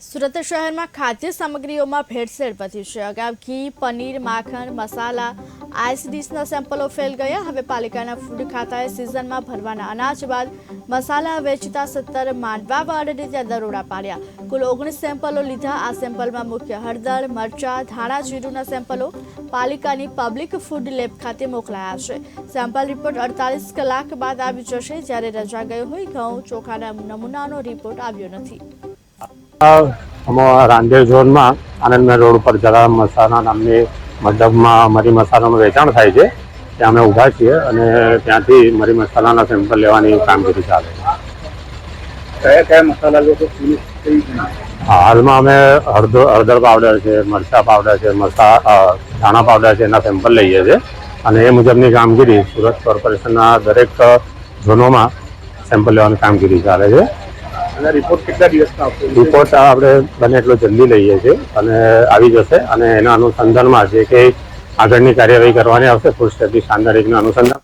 સુરત શહેરમાં ખાદ્ય સામગ્રીઓમાં ભેળસેળ વધી છે। અગાઉ ઘી, પનીર, માખણ, મસાલા, આઈસ ડીશના સેમ્પલો ફેલ ગયા। હવે પાલિકાના ફૂડ ખાતાએ સિઝનમાં ભરવાના અનાજ બાદ મસાલા વેચતા 17 માંડવાવાળાને ત્યાં દરોડા પાડ્યા। કુલ 19 સેમ્પલો લીધા। આ સેમ્પલમાં મુખ્ય હળદર, મરચા, ધાણા જીરુંના સેમ્પલો પાલિકાની પબ્લિક ફૂડ લેબ ખાતે મોકલાયા છે। સેમ્પલ રિપોર્ટ 48 કલાક બાદ આવી જશે। જ્યારે રજા ગયો હોય ઘઉં, ચોખાના નમૂનાનો રિપોર્ટ આવ્યો નથી। રાંદેર ઝોનમાં આનંદમેર રોડ પર જરા મસાલા નામની મતલબમાં મરી મસાલાનું વેચાણ થાય છે। ત્યાં અમે ઊભા છીએ અને ત્યાંથી મરી મસાલાના સેમ્પલ લેવાની કામગીરી ચાલે છે। કયા મસાલા લોકો? હાલમાં અમે હળદર પાવડર છે, મરચા પાવડર છે, ધાણા પાવડર છે, એના સેમ્પલ લઈએ છીએ અને એ મુજબની કામગીરી સુરત કોર્પોરેશનના દરેક ઝોનોમાં સેમ્પલ લેવાની કામગીરી ચાલે છે। અને રિપોર્ટ કેટલા દિવસમાં આવશે? રિપોર્ટ આપણે બને એટલો જલ્દી લઈએ છીએ અને આવી જશે અને એના અનુસંધાનમાં જે કંઈ આગળની કાર્યવાહી કરવાની આવશે ફૂડ સેફ્ટી સ્ટાન્ડર્ડ એકના અનુસંધાન